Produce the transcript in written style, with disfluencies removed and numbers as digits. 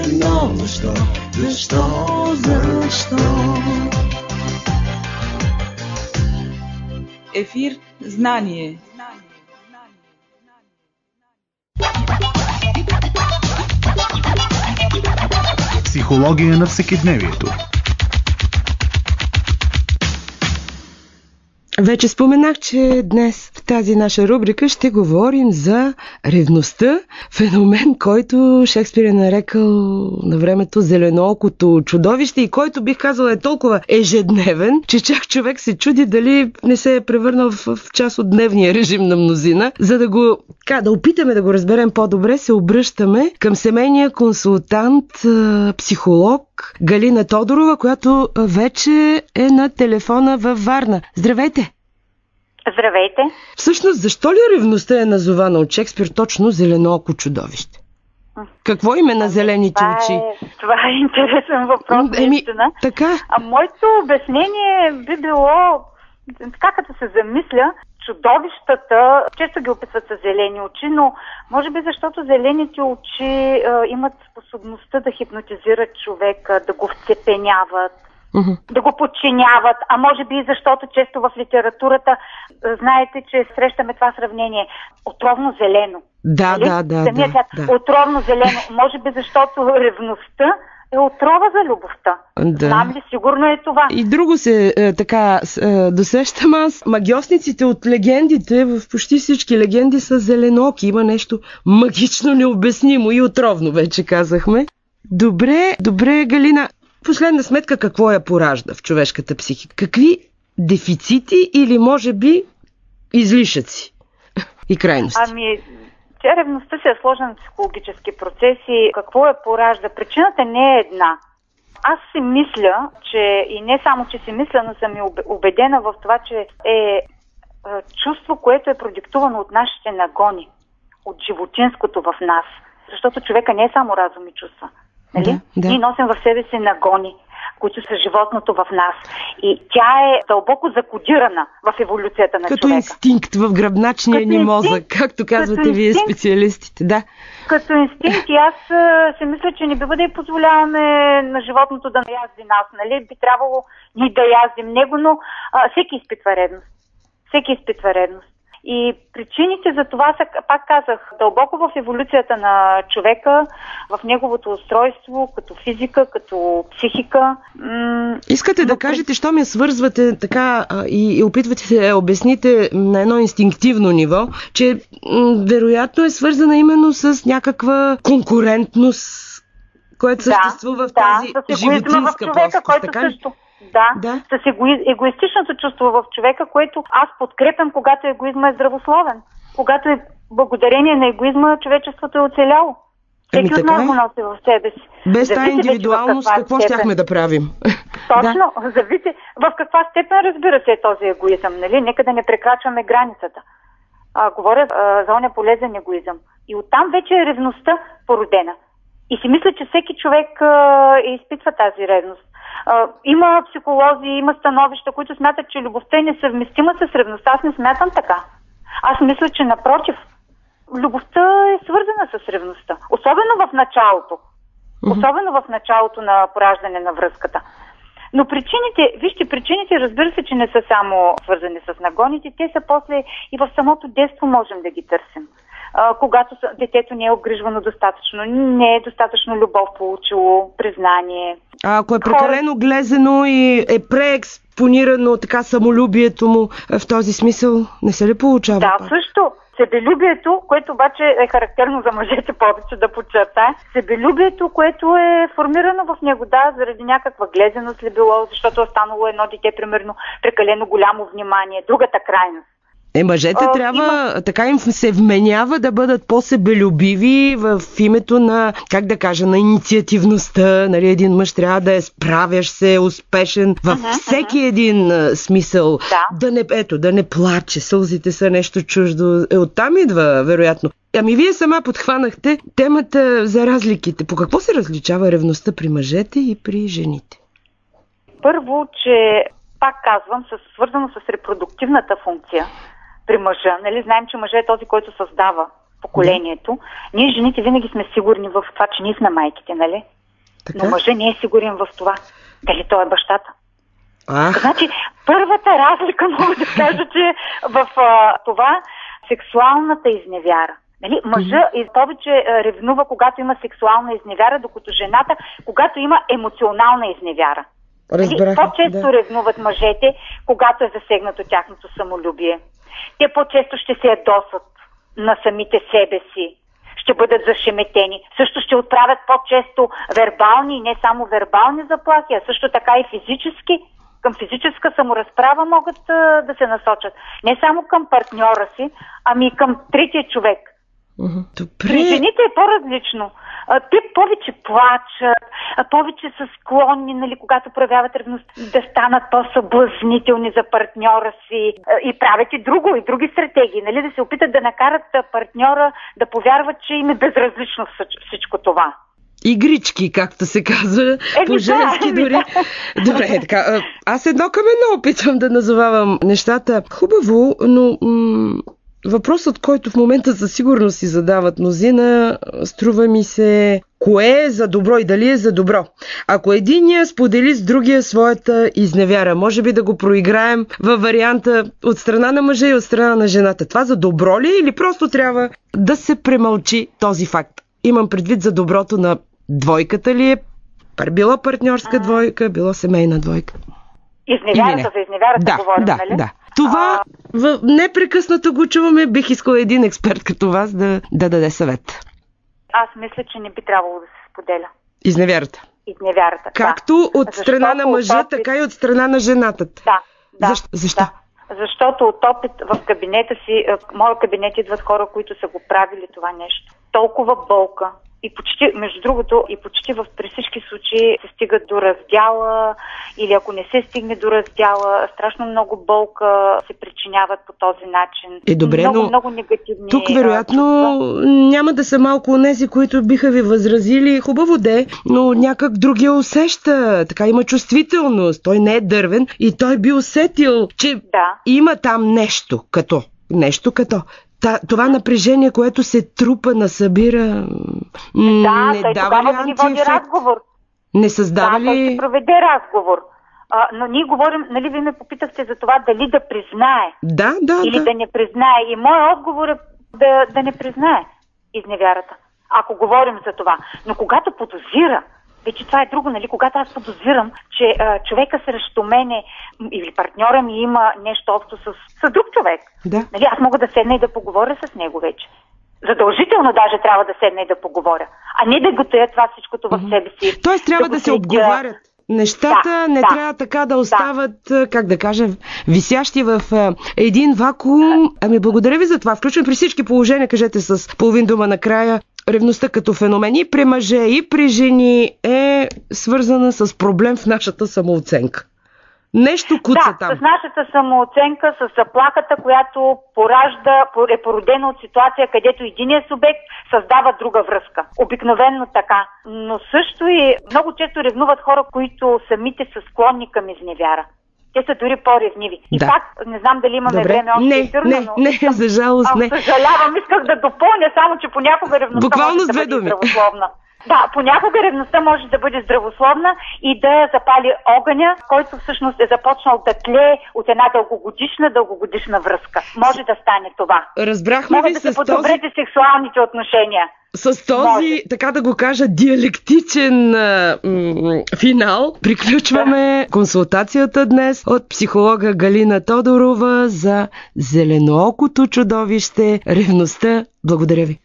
но защо? Защо? Ефир Знание. Психология на всекидневието. Вече споменах, че днес в тази наша рубрика ще говорим за ревността, феномен, който Шекспир е нарекал на времето зеленоокото чудовище и който, бих казала, е толкова ежедневен, че чак човек се чуди дали не се е превърнал в част от дневния режим на мнозина. За да опитаме да го разберем по-добре, се обръщаме към семейния консултант, психолог Галина Тодорова, която вече е на телефона във Варна. Здравейте! Здравейте! Всъщност, защо ли ревността е назована от Шекспир точно зеленооко чудовище? Какво име на зелените очи? Това е интересен въпрос, наистина. Така? Моето обяснение би било, така като се замисля, чудовищата често ги описват с зелени очи, но може би защото зелените очи имат способността да хипнотизират човека, да го вцепеняват, да го подчиняват, а може би и защото често в литературата знаете, че срещаме това сравнение. Отровно зелено. Да. Отровно зелено. Може би защото ревността е отрова за любовта. Да. Знам ли, сигурно е това. И друго се досещам аз. Магиосниците от легендите, в почти всички легенди са зеленооки. Има нещо магично необяснимо и отровно, вече казахме. Добре, Галина. Последна сметка, какво я поражда в човешката психика? Какви дефицити или може би излишъци и крайности? Ревността си е сложен психологически процес и какво я поражда? Причината не е една. Аз си мисля, че и не само, че си мисля, но съм и убедена в това, че е чувство, което е продиктувано от нашите нагони, от животинското в нас. Защото човека не е само разум и чувства. Нали? Да. Ние носим в себе си нагони, които са животното в нас. И тя е дълбоко закодирана в еволюцията на човека. Като инстинкт в гръбначния ни мозък, както казвате вие специалистите. Да. Като инстинкт, и аз си мисля, че не бива да й позволяваме на животното да язди нас. Нали? Би трябвало ние да яздим него, но всеки изпитва ревност. И причините за това са, пак казах, дълбоко в еволюцията на човека, в неговото устройство, като физика, като психика. Искате да кажете, що ме свързвате така и опитвате да обясните на едно инстинктивно ниво, че вероятно е свързана именно с някаква конкурентност, която съществува в тази животинска плоскост. Който също. Да, с егоистичното чувство в човека, което аз подкрепям, когато егоизма е здравословен. Когато е благодарение на егоизма, човечеството е оцеляло. Всеки от нас го носи в себе си. Без тази индивидуалност, какво щяхме да правим? Точно, зависи в каква степен, разбира се, е този егоизъм. Нали? Нека да не прекрачваме границата. Говоря за оня полезен егоизъм. И оттам вече е ревността породена. И си мисля, че всеки човек изпитва тази ревност. Има психолози, има становища, които смятат, че любовта е несъвместима с ревността. Аз не смятам така. Аз мисля, че напротив, любовта е свързана с ревността. Особено в началото. Особено в началото на пораждане на връзката. Но причините, разбира се, че не са само свързани с нагоните, те са после и в самото детство можем да ги търсим. Когато детето не е обгрижвано достатъчно, не е достатъчно любов получило, признание. А ако е прекалено глезено и е преекспонирано така самолюбието му, в този смисъл не се ли получава? Да, също. Себелюбието, което обаче е характерно за мъжете повече да подчертае, себелюбието, което е формирано в него, заради някаква глезеност ли било, защото е станало едно дете, примерно, прекалено голямо внимание, другата крайност. Мъжете трябва, така им се вменява да бъдат по-себелюбиви в името на, как да кажа, на инициативността. Нали, един мъж трябва да е справящ се, успешен във всеки един смисъл. Да не плаче, сълзите са нещо чуждо. Оттам идва, вероятно. Вие сама подхванахте темата за разликите. По какво се различава ревността при мъжете и при жените? Първо, че, пак казвам, свързано с репродуктивната функция при мъжа. Нали, знаем, че мъжът е този, който създава поколението. Ние, жените, винаги сме сигурни в това, че ние сме майките, нали? Така? Но мъжът не е сигурен в това. Дали той е бащата? Ах, Значи, първата разлика, мога да кажа, че в това сексуалната изневяра. Нали? Мъжът повече ревнува, когато има сексуална изневяра, докато жената, когато има емоционална изневяра. разбрах. По-често ревнуват мъжете, когато е засегнато тяхното самолюбие. Те по-често ще се ядосват на самите себе си, ще бъдат зашеметени. Също ще отправят по-често вербални и не само вербални заплахи, а също така и физически. Към физическа саморазправа могат да се насочат. Не само към партньора си, ами и към третия човек. При жените е по-различно. Те повече плачат, повече са склонни, нали, когато проявяват ревност, да станат по-съблазнителни за партньора си и правят и други стратегии, нали, да се опитат да накарат партньора да повярват, че им е безразлично всичко това. Игрички, както се казва, по-женски дори. Добре, така. Аз едно към едно опитвам да назовавам нещата. Хубаво, но въпросът, който в момента със сигурност си задават мнозина, струва ми се, кое е за добро и дали е за добро. Ако единия сподели с другия своята изневяра, може би да го проиграем във варианта от страна на мъжа и от страна на жената. Това за добро ли е или просто трябва да се премълчи този факт? Имам предвид за доброто на двойката ли е, била партньорска двойка, била семейна двойка. Изневярата, за изневярата говорим, нали? Да. Това непрекъснато го чуваме. Бих искала един експерт като вас да даде съвет. Аз мисля, че не би трябвало да се споделя. Изневярата. Както от страна на мъжа, така и от страна на жената. Да. Защо? Да. Защото от опит в кабинета си, в моя кабинет идват хора, които са го правили това нещо. Толкова болка. И почти, между другото, при всички случаи се стига до раздяла, или ако не се стигне до раздяла, страшно много болка се причиняват по този начин. Добре, много негативни. Тук вероятно няма да са малко онези, които биха ви възразили. Хубаво де, но някак другия усеща. Така има чувствителност. Той не е дървен и той би усетил, че има там нещо като. Това напрежение, което се трупа, насъбира, не дава ли антиефект? Разговор. Не създава ли... той ще проведе разговор. Но ние говорим, нали, ви ме попитахте за това дали да признае. Или да не признае. И моят отговор е да не признае изневярата. Ако говорим за това. Но когато подозира, вече това е друго, нали? Когато аз подозирам, че човека срещу мене или партньора ми има нещо общо с друг човек, нали? Аз мога да седна и да поговоря с него вече. Задължително даже трябва да седна и да поговоря, а не да го тая това всичкото в себе си. Тоест трябва да се обговарят. Нещата не трябва така да остават, как да кажа, висящи в един вакуум. Ами благодаря ви за това. Включвам при всички положения, кажете с половин дума накрая. Ревността като феномен и при мъже, и при жени е свързана с проблем в нашата самооценка. Нещо куца там. Да, с нашата самооценка, с заплахата, която е породена от ситуация, където единият субект създава друга връзка. Обикновенно така. Но също и много често ревнуват хора, които самите са склонни към изневяра. Те са дори по-ревниви. И пак, не знам дали имаме време още ефирно, но... Не, за жалост не. Съжалявам, исках да допълня, само че понякога ревността може да бъде здравословна. Да, понякога ревността може да бъде здравословна и да запали огъня, който всъщност е започнал да тлее от една дългогодишна връзка. Може да стане това. Разбрахме ви да се подобрете сексуалните отношения. С този, така да го кажа, диалектичен финал приключваме консултацията днес от психолога Галина Тодорова за зеленоокото чудовище ревността. Благодаря ви.